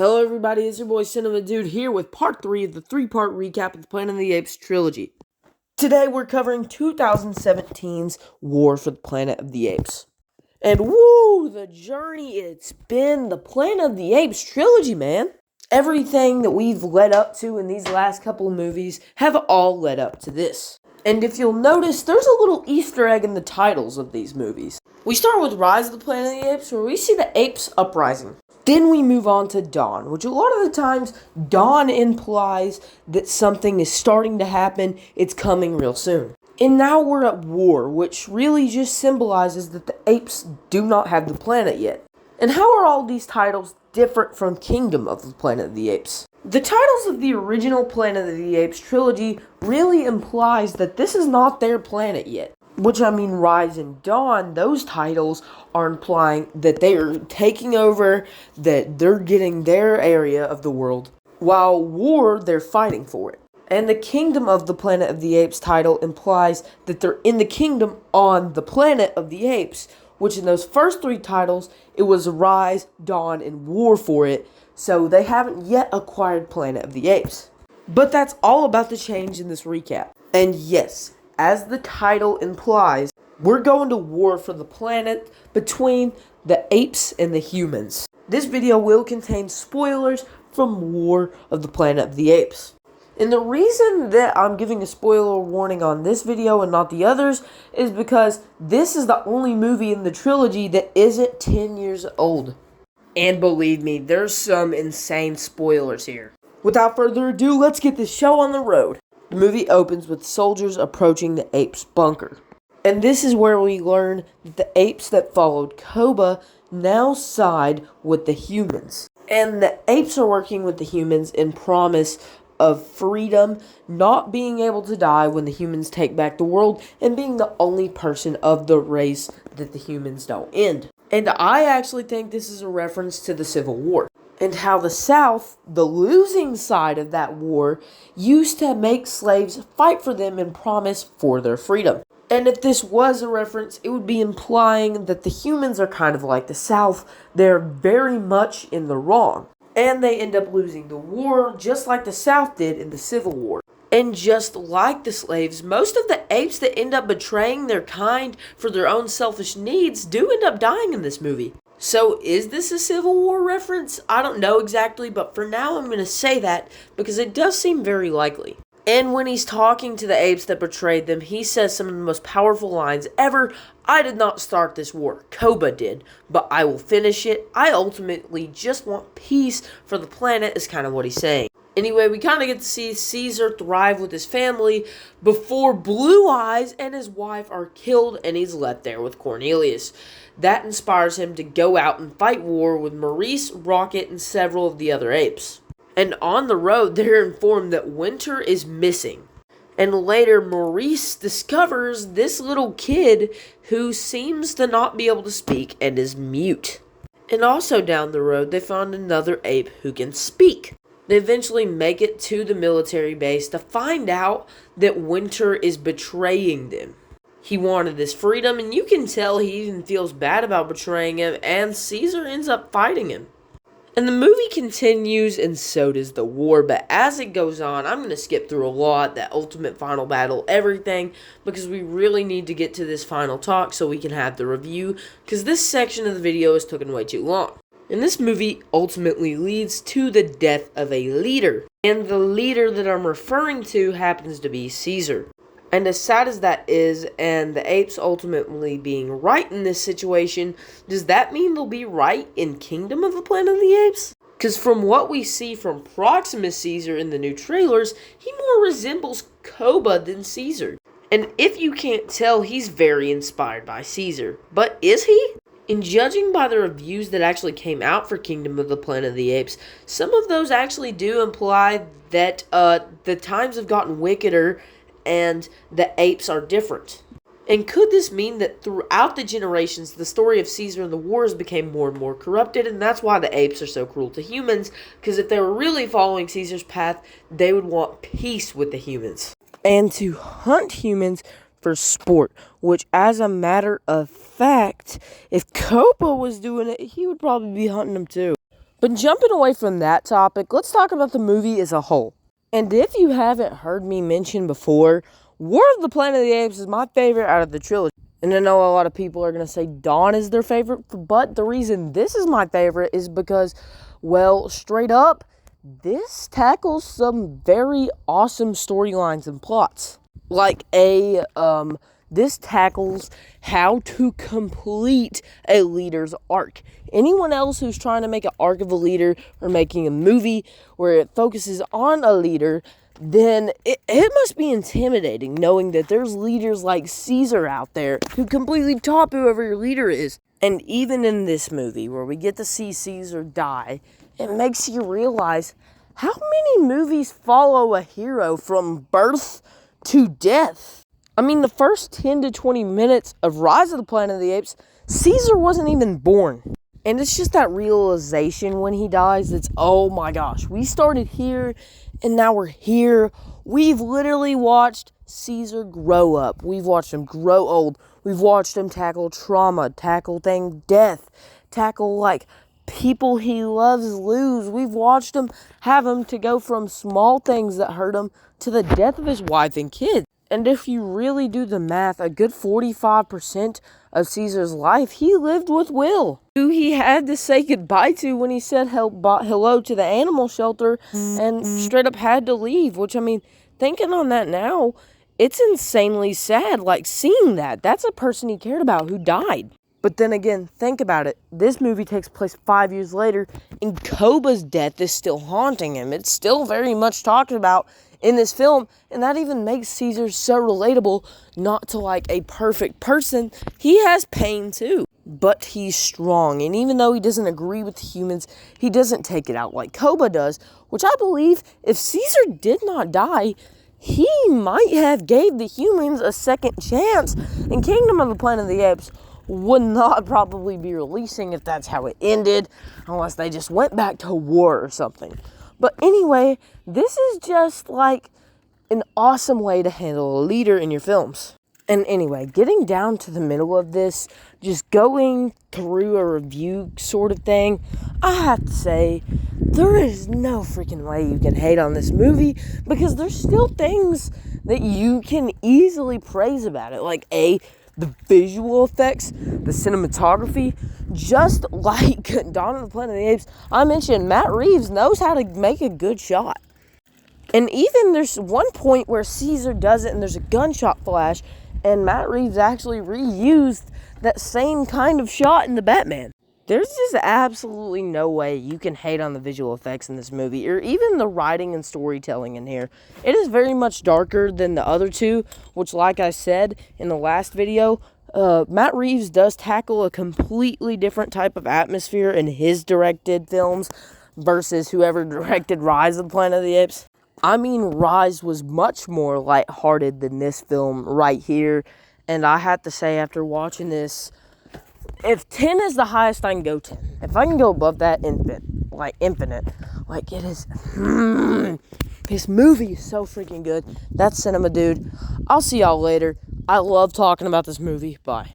Hello everybody, it's your boy Cinema Dude here with part 3 of the 3-part recap of the Planet of the Apes trilogy. Today we're covering 2017's War for the Planet of the Apes. And woo, the journey it's been, the Planet of the Apes trilogy, man. Everything that we've led up to in these last couple of movies have all led up to this. And if you'll notice, there's a little Easter egg in the titles of these movies. We start with Rise of the Planet of the Apes, where we see the apes uprising. Then we move on to Dawn, which a lot of the times, Dawn implies that something is starting to happen, it's coming real soon. And now we're at War, which really just symbolizes that the apes do not have the planet yet. And how are all these titles different from Kingdom of the Planet of the Apes? The titles of the original Planet of the Apes trilogy really implies that this is not their planet yet. Which, I mean, Rise and Dawn, those titles are implying that they are taking over, that they're getting their area of the world, while War, they're fighting for it. And the Kingdom of the Planet of the Apes title implies that they're in the kingdom on the Planet of the Apes, which in those first 3 titles, it was Rise, Dawn, and War for it, so they haven't yet acquired Planet of the Apes. But that's all about the change in this recap. And yes, as the title implies, we're going to war for the planet between the apes and the humans. This video will contain spoilers from War of the Planet of the Apes. And the reason that I'm giving a spoiler warning on this video and not the others is because this is the only movie in the trilogy that isn't 10 years old. And believe me, there's some insane spoilers here. Without further ado, let's get this show on the road. The movie opens with soldiers approaching the apes' bunker. And this is where we learn that the apes that followed Koba now side with the humans. And the apes are working with the humans in promise of freedom, not being able to die when the humans take back the world, and being the only person of the race that the humans don't end. And I actually think this is a reference to the Civil War. And how the South, the losing side of that war, used to make slaves fight for them and promise for their freedom. And if this was a reference, it would be implying that the humans are kind of like the South. They're very much in the wrong. And they end up losing the war, just like the South did in the Civil War. And just like the slaves, most of the apes that end up betraying their kind for their own selfish needs do end up dying in this movie. So, is this a Civil War reference? I don't know exactly, but for now I'm going to say that because it does seem very likely. And when he's talking to the apes that betrayed them, he says some of the most powerful lines ever. I did not start this war, Koba did, but I will finish it. I ultimately just want peace for the planet is kind of what he's saying. Anyway, we kind of get to see Caesar thrive with his family before Blue Eyes and his wife are killed and he's left there with Cornelius. That inspires him to go out and fight war with Maurice, Rocket, and several of the other apes. And on the road, they're informed that Winter is missing. And later, Maurice discovers this little kid who seems to not be able to speak and is mute. And also down the road, they found another ape who can speak. They eventually make it to the military base to find out that Winter is betraying them. He wanted this freedom, and you can tell he even feels bad about betraying him, and Caesar ends up fighting him. And the movie continues, and so does the war, but as it goes on, I'm going to skip through a lot, that ultimate final battle, everything, because we really need to get to this final talk so we can have the review, because this section of the video is taking way too long. And this movie ultimately leads to the death of a leader, and the leader that I'm referring to happens to be Caesar. And as sad as that is, and the apes ultimately being right in this situation, does that mean they'll be right in Kingdom of the Planet of the Apes? Because from what we see from Proximus Caesar in the new trailers, he more resembles Koba than Caesar. And if you can't tell, he's very inspired by Caesar. But is he? In judging by the reviews that actually came out for Kingdom of the Planet of the Apes, some of those actually do imply that the times have gotten wickeder and the apes are different. And could this mean that throughout the generations, the story of Caesar and the wars became more and more corrupted, and that's why the apes are so cruel to humans? Because if they were really following Caesar's path, they would want peace with the humans. And to hunt humans for sport, which as a matter of fact, if Koba was doing it, he would probably be hunting them too. But jumping away from that topic, let's talk about the movie as a whole. And if you haven't heard me mention before, War of the Planet of the Apes is my favorite out of the trilogy. And I know a lot of people are going to say Dawn is their favorite, but the reason this is my favorite is because, well, straight up, this tackles some very awesome storylines and plots. This tackles how to complete a leader's arc. Anyone else who's trying to make an arc of a leader or making a movie where it focuses on a leader, then it must be intimidating knowing that there's leaders like Caesar out there who completely top whoever your leader is. And even in this movie where we get to see Caesar die, it makes you realize how many movies follow a hero from birth to death. I mean, the first 10 to 20 minutes of Rise of the Planet of the Apes, Caesar wasn't even born. And it's just that realization when he dies, it's, oh my gosh, we started here and now we're here. We've literally watched Caesar grow up. We've watched him grow old. We've watched him tackle trauma, tackle death, tackle people he loves lose. We've watched him have him to go from small things that hurt him to the death of his wife and kids. And if you really do the math, a good 45% of Caesar's life, he lived with Will, who he had to say goodbye to when he said hello to the animal shelter and straight up had to leave. Which, I mean, thinking on that now, it's insanely sad, seeing that. That's a person he cared about who died. But then again, think about it. This movie takes place 5 years later, and Koba's death is still haunting him. It's still very much talked about in this film, and that even makes Caesar so relatable, not to a perfect person. He has pain too, but he's strong, and even though he doesn't agree with humans, he doesn't take it out like Koba does, which I believe if Caesar did not die, he might have gave the humans a second chance, and Kingdom of the Planet of the Apes would not probably be releasing if that's how it ended, unless they just went back to war or something. But anyway, this is just an awesome way to handle a leader in your films. And anyway, getting down to the middle of this, just going through a review sort of thing, I have to say, there is no freaking way you can hate on this movie, because there's still things that you can easily praise about it. The visual effects, the cinematography, just like Dawn of the Planet of the Apes, I mentioned Matt Reeves knows how to make a good shot. And even there's one point where Caesar does it and there's a gunshot flash, and Matt Reeves actually reused that same kind of shot in the Batman. There's just absolutely no way you can hate on the visual effects in this movie, or even the writing and storytelling in here. It is very much darker than the other two, which, like I said in the last video, Matt Reeves does tackle a completely different type of atmosphere in his directed films versus whoever directed Rise of the Planet of the Apes. I mean, Rise was much more lighthearted than this film right here, and I have to say, after watching this, if 10 is the highest I can go, 10. If I can go above that, infinite. It is, this movie is so freaking good. That's cinema, dude. I'll see y'all later. I love talking about this movie. Bye.